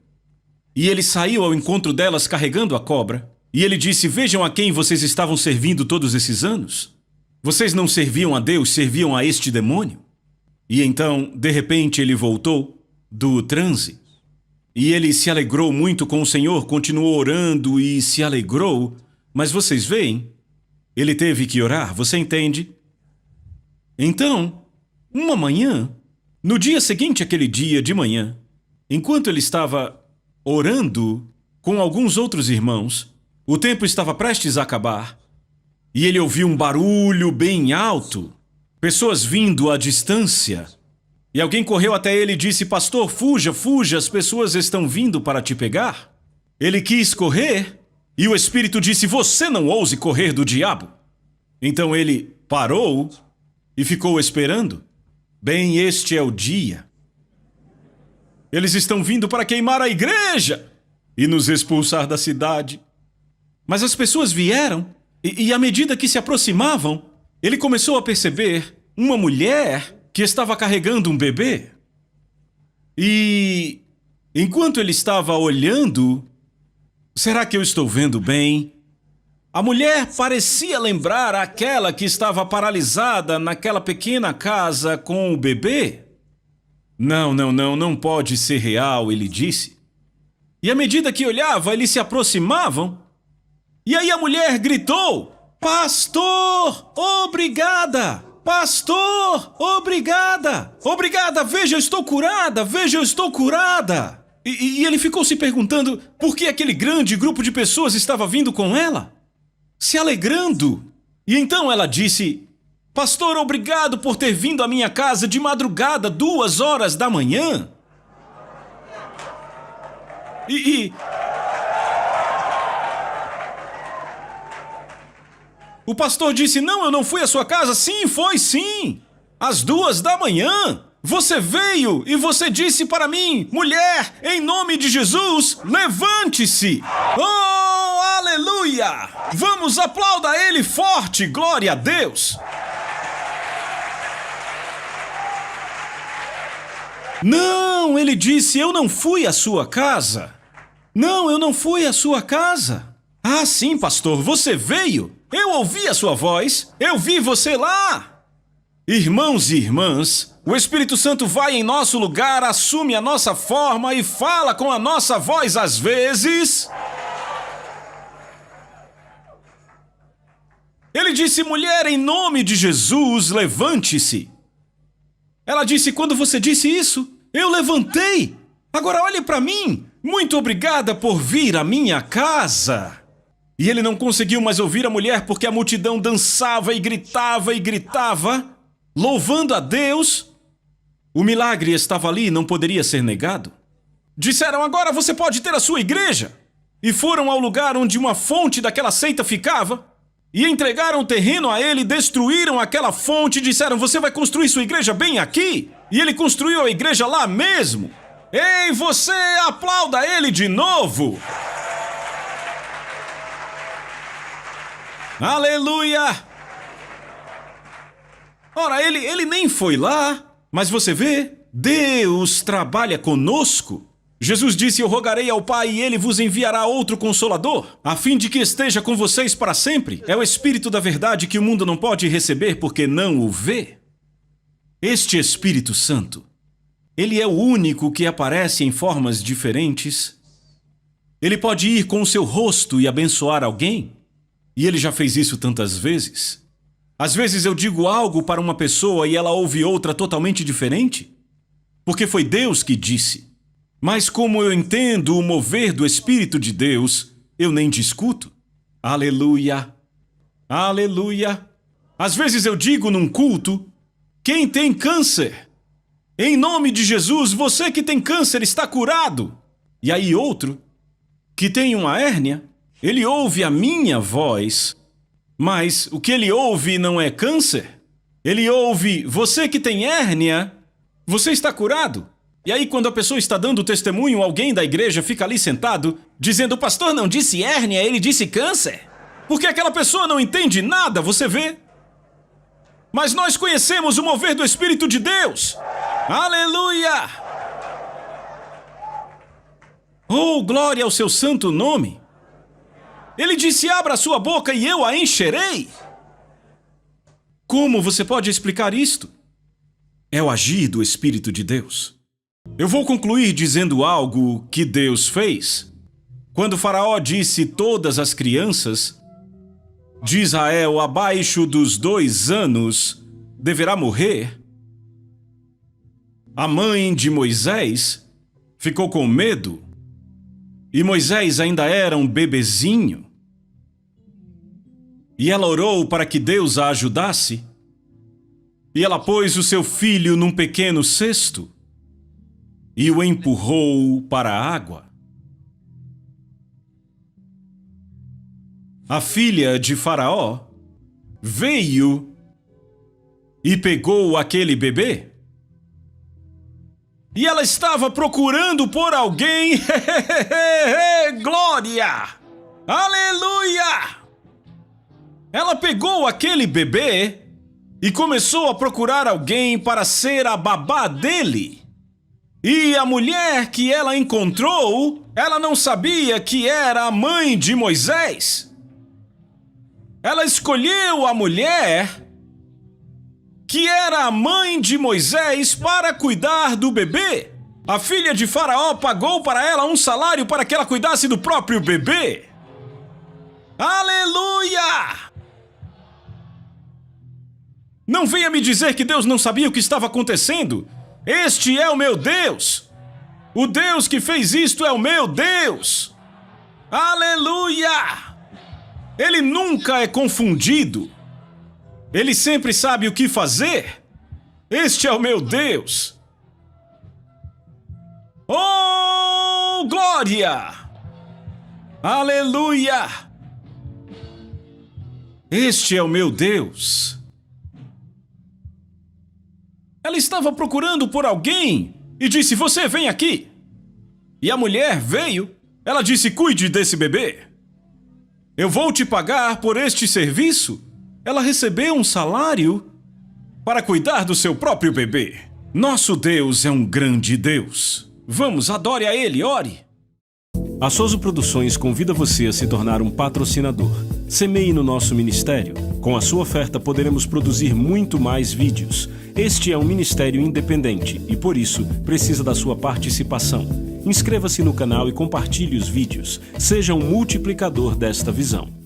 E ele saiu ao encontro delas carregando a cobra. E ele disse, vejam a quem vocês estavam servindo todos esses anos. Vocês não serviam a Deus, serviam a este demônio. E então, de repente, ele voltou do transe. E ele se alegrou muito com o Senhor, continuou orando e se alegrou. Mas vocês veem, ele teve que orar, você entende? Então, uma manhã, no dia seguinte àquele dia de manhã, enquanto ele estava orando com alguns outros irmãos, o tempo estava prestes a acabar, E ele ouviu um barulho bem alto, pessoas vindo à distância. E alguém correu até ele e disse: pastor, fuja, fuja, as pessoas estão vindo para te pegar. Ele quis correr e o Espírito disse: você não ouse correr do diabo. Então ele parou e ficou esperando. Bem, este é o dia. Eles estão vindo para queimar a igreja e nos expulsar da cidade. Mas as pessoas vieram e à medida que se aproximavam, ele começou a perceber uma mulher que estava carregando um bebê. E enquanto ele estava olhando, será que eu estou vendo bem? A mulher parecia lembrar aquela que estava paralisada naquela pequena casa com o bebê. Não pode ser real, ele disse. E à medida que olhava, eles se aproximavam. E aí a mulher gritou: pastor, obrigada! Pastor, obrigada! Obrigada, veja, eu estou curada! Veja, eu estou curada! E ele ficou se perguntando por que aquele grande grupo de pessoas estava vindo com ela, se alegrando. E então ela disse: pastor, obrigado por ter vindo à minha casa de madrugada, 2 horas da manhã. O pastor disse: não, eu não fui à sua casa. Sim, foi sim. Às 2 da manhã. Você veio e você disse para mim: mulher, em nome de Jesus, levante-se. Oh, aleluia! Vamos, aplauda ele forte, glória a Deus. Não, ele disse: eu não fui à sua casa. Não, eu não fui à sua casa. Ah, sim, pastor, você veio. Eu ouvi a sua voz, eu vi você lá. Irmãos e irmãs, o Espírito Santo vai em nosso lugar, assume a nossa forma e fala com a nossa voz às vezes. Ele disse: mulher, em nome de Jesus, levante-se. Ela disse: quando você disse isso, eu levantei. Agora olhe para mim. Muito obrigada por vir à minha casa. E ele não conseguiu mais ouvir a mulher porque a multidão dançava e gritava, louvando a Deus. O milagre estava ali e não poderia ser negado. Disseram: agora você pode ter a sua igreja. E foram ao lugar onde uma fonte daquela seita ficava e entregaram o terreno a ele, destruíram aquela fonte e disseram: você vai construir sua igreja bem aqui? E ele construiu a igreja lá mesmo. Ei, você, aplauda ele de novo. Aleluia! Ora, ele nem foi lá, mas você vê, Deus trabalha conosco. Jesus disse: eu rogarei ao Pai e ele vos enviará outro Consolador, a fim de que esteja com vocês para sempre. É o Espírito da verdade que o mundo não pode receber porque não o vê. Este Espírito Santo, ele é o único que aparece em formas diferentes. Ele pode ir com o seu rosto e abençoar alguém. E ele já fez isso tantas vezes. Às vezes eu digo algo para uma pessoa e ela ouve outra totalmente diferente, porque foi Deus que disse. Mas como eu entendo o mover do Espírito de Deus, eu nem discuto. Aleluia! Aleluia! Às vezes eu digo num culto: quem tem câncer? Em nome de Jesus, você que tem câncer está curado. E aí outro, que tem uma hérnia, ele ouve a minha voz, mas o que ele ouve não é câncer. Ele ouve: você que tem hérnia, você está curado. E aí quando a pessoa está dando testemunho, alguém da igreja fica ali sentado, dizendo: o pastor não disse hérnia, ele disse câncer. Porque aquela pessoa não entende nada, você vê? Mas nós conhecemos o mover do Espírito de Deus. Aleluia! Oh, glória ao seu santo nome. Ele disse: abra a sua boca e eu a encherei. Como você pode explicar isto? É o agir do Espírito de Deus. Eu vou concluir dizendo algo que Deus fez. Quando Faraó disse: todas as crianças de Israel abaixo dos 2 anos deverá morrer, a mãe de Moisés ficou com medo. E Moisés ainda era um bebezinho. E ela orou para que Deus a ajudasse. E ela pôs o seu filho num pequeno cesto e o empurrou para a água. A filha de Faraó veio e pegou aquele bebê. E ela estava procurando por alguém. Glória! Aleluia! Ela pegou aquele bebê e começou a procurar alguém para ser a babá dele. E a mulher que ela encontrou, ela não sabia que era a mãe de Moisés. Ela escolheu a mulher que era a mãe de Moisés para cuidar do bebê. A filha de Faraó pagou para ela um salário para que ela cuidasse do próprio bebê. Aleluia! Não venha me dizer que Deus não sabia o que estava acontecendo. Este é o meu Deus. O Deus que fez isto é o meu Deus. Aleluia! Ele nunca é confundido. Ele sempre sabe o que fazer. Este é o meu Deus. Oh, glória! Aleluia! Este é o meu Deus. Ela estava procurando por alguém e disse: você vem aqui. E a mulher veio. Ela disse: cuide desse bebê. Eu vou te pagar por este serviço. Ela recebeu um salário para cuidar do seu próprio bebê. Nosso Deus é um grande Deus. Vamos, adore a Ele, ore. A Soso Produções convida você a se tornar um patrocinador. Semeie no nosso ministério. Com a sua oferta poderemos produzir muito mais vídeos. Este é um ministério independente e, por isso, precisa da sua participação. Inscreva-se no canal e compartilhe os vídeos. Seja um multiplicador desta visão.